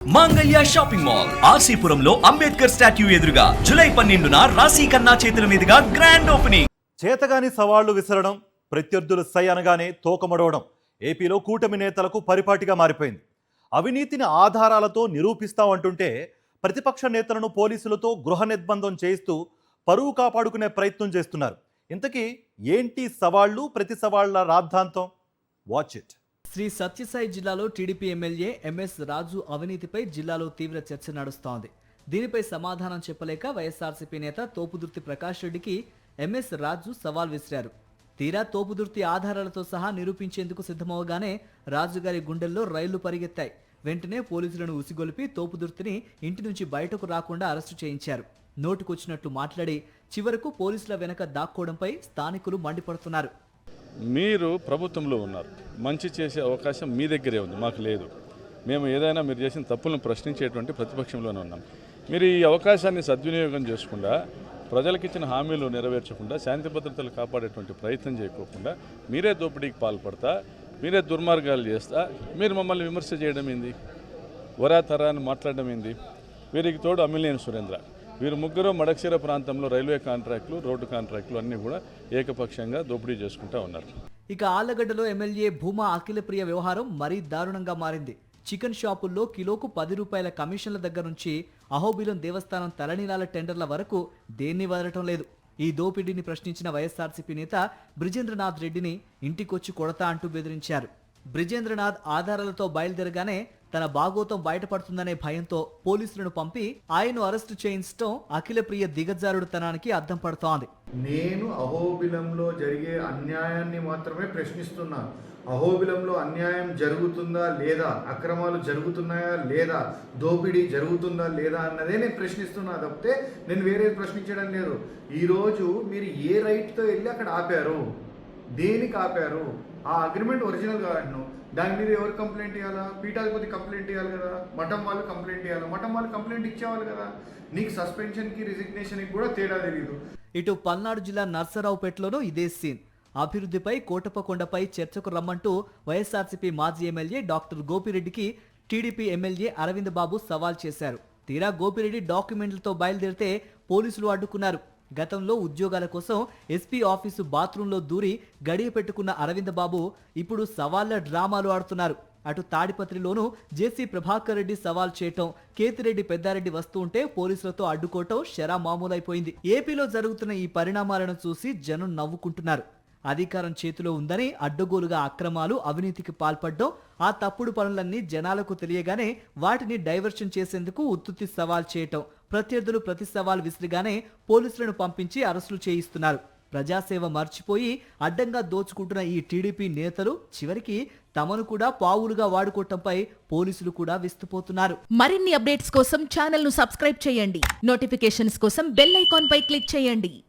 మాంగళ్య shopping mall ఆర్సీపురంలో Ambedkar statue ఎదురుగా July 12న రాశి ఖన్నా చేతుల మీదుగా గ్రాండ్ ఓపెనింగ్. చేతగాని సవాళ్లు విసరడం, ప్రత్యర్థులు సై అనగానే తోకమడవడం ఏపీలో కూటమి నేతలకు పరిపాటిగా మారిపోయింది. అవినీతిని ఆధారాలతో నిరూపిస్తామంటుంటే ప్రతిపక్ష నేతలను పోలీసులతో గృహ నిర్బంధం చేయిస్తూ పరువు కాపాడుకునే ప్రయత్నం చేస్తున్నారు. ఇంతకీ ఏంటి సవాళ్లు, ప్రతి సవాళ్ల రాద్ధాంతం? Watch it. శ్రీ సత్యసాయి జిల్లాలో టీడీపీ ఎమ్మెల్యే ఎంఎస్ రాజు అవినీతిపై జిల్లాలో తీవ్ర చర్చ నడుస్తోంది. దీనిపై సమాధానం చెప్పలేక వైఎస్ఆర్సీపీ నేత తోపుదుర్తి ప్రకాష్ రెడ్డికి ఎంఎస్ రాజు సవాల్ విసిరారు. తీరా తోపుదుర్తి ఆధారాలతో సహా నిరూపించేందుకు సిద్ధమవగానే రాజుగారి గుండెల్లో రైళ్లు పరిగెత్తాయి. వెంటనే పోలీసులను ఉసిగొలిపి తోపుదుర్తిని ఇంటి నుంచి బయటకు రాకుండా అరెస్టు చేయించారు. నోటుకొచ్చినట్లు మాట్లాడి చివరకు పోలీసుల వెనక దాక్కోవడంపై స్థానికులు మండిపడుతున్నారు. మీరు ప్రభుత్వంలో ఉన్నారు, మంచి చేసే అవకాశం మీ దగ్గరే ఉంది, మాకు లేదు. మేము ఏదైనా మీరు చేసిన తప్పులను ప్రశ్నించేటువంటి ప్రతిపక్షంలోనే ఉన్నాం. మీరు ఈ అవకాశాన్ని సద్వినియోగం చేసుకుండా, ప్రజలకు ఇచ్చిన హామీలు నెరవేర్చకుండా, శాంతి భద్రతలు కాపాడేటువంటి ప్రయత్నం చేయకోకుండా మీరే దోపిడీకి పాల్పడతా, మీరే దుర్మార్గాలు చేస్తా, మీరు మమ్మల్ని విమర్శ చేయడం ఏంది, వరాతరాన్ని మాట్లాడడం ఏంది? వీరికి తోడు అమిలియన్ సురేంద్ర, వీరు ముగ్గురు మడక్సిర ప్రాంతంలో రైల్వే కాంట్రాక్టులు, రోడ్డు కాంట్రాక్టులు అన్నీ కూడా ఏకపక్షంగా దోపిడీ చేసుకుంటూ ఉన్నారు. ఇక ఆళ్లగడ్డలో ఎమ్మెల్యే భూమా అఖిలప్రియ వ్యవహారం మరీ దారుణంగా మారింది. చికెన్ షాపుల్లో కిలోకు 10 రూపాయల కమిషన్ల దగ్గర నుంచి అహోబిలం దేవస్థానం తలనీలాల టెండర్ల వరకు దేన్ని వదలటం లేదు. ఈ దోపిడీని ప్రశ్నించిన వైఎస్ఆర్సీపీ నేత బ్రిజేంద్రనాథ్ రెడ్డిని ఇంటికొచ్చి కొడతా అంటూ బెదిరించారు. బ్రిజేంద్రనాథ్ ఆధారాలతో బయలుదేరగానే తన బాగోతం బయటపడుతుందనే భయంతో పోలీసులను పంపి ఆయన్ను అరెస్టు చేయించడం అఖిలప్రియ దిగజారుడుతనానికి అద్దం పడుతోంది. నేను అహోబిలంలో జరిగే అన్యాయాన్ని మాత్రమే ప్రశ్నిస్తున్నాను. అహోబిలంలో అన్యాయం జరుగుతుందా లేదా, అక్రమాలు జరుగుతున్నాయా లేదా, దోపిడీ జరుగుతుందా లేదా అన్నదే నేను ప్రశ్నిస్తున్నా తప్పితే నేను వేరేది ప్రశ్నించడం లేదు. ఈరోజు మీరు ఏ రైట్తో వెళ్ళి అక్కడ ఆపారు, దేనికి ఆపారు? ఆ అగ్రిమెంట్ ఒరిజినల్ కాదంటున్నావు, దాని మీద ఎవరు కంప్లైంట్ ఇవ్వాలా? పీఠాధిపతి కంప్లైంట్ ఇవ్వాలి కదా, మఠం వాళ్ళు కంప్లైంట్ ఇవ్వాలి, మఠం వాళ్ళు కంప్లైంట్ ఇచ్చేవాళ్ళు కదా. నీకు సస్పెన్షన్కి రిజిగ్నేషన్కి కూడా తేడా తెలియదు. ఇటు పల్నాడు జిల్లా నర్సరావుపేటలోనూ ఇదే సీన్. అభివృద్ధిపై కోటపకొండపై చర్చకు రమ్మంటూ వైఎస్ఆర్సీపీ మాజీ ఎమ్మెల్యే డాక్టర్ గోపిరెడ్డికి టీడీపీ ఎమ్మెల్యే అరవింద్ బాబు సవాల్ చేశారు. తీరా గోపిరెడ్డి డాక్యుమెంట్లతో బయలుదేరితే పోలీసులు అడ్డుకున్నారు. గతంలో ఉద్యోగాల కోసం ఎస్పీ ఆఫీసు బాత్రూంలో దూరి గడియ పెట్టుకున్న అరవింద్ బాబు ఇప్పుడు సవాళ్ల డ్రామాలు ఆడుతున్నారు. అటు తాడిపత్రిలోనూ జేసీ ప్రభాకర్ రెడ్డి సవాల్ చేయటం, కేతిరెడ్డి పెద్దారెడ్డి వస్తూ ఉంటే పోలీసులతో అడ్డుకోవటం షరా మామూలైపోయింది. ఏపీలో జరుగుతున్న ఈ పరిణామాలను చూసి జనం నవ్వుకుంటున్నారు. అధికారం చేతిలో ఉందని అడ్డగోలుగా అక్రమాలు, అవినీతికి పాల్పడడం, ఆ తప్పుడు పనులన్నీ జనాలకు తెలియగానే వాటిని డైవర్షన్ చేసేందుకు ఉత్తుత్తి సవాల్ చేయటం, ప్రత్యర్థులు ప్రతి సవాల్ విసిరిగానే పోలీసులను పంపించి అరెస్టులు చేయిస్తున్నారు. ప్రజాసేవ మర్చిపోయి అడ్డంగా దోచుకుంటున్న ఈ టీడీపీ నేతలు చివరికి తమను కూడా పావులుగా వాడుకోవటంపై పోలీసులు కూడా విస్తుపోతున్నారు. మరిన్ని అప్డేట్స్ కోసం ఛానల్ ను సబ్స్క్రైబ్ చేయండి. నోటిఫికేషన్స్ కోసం బెల్ ఐకాన్ పై క్లిక్ చేయండి.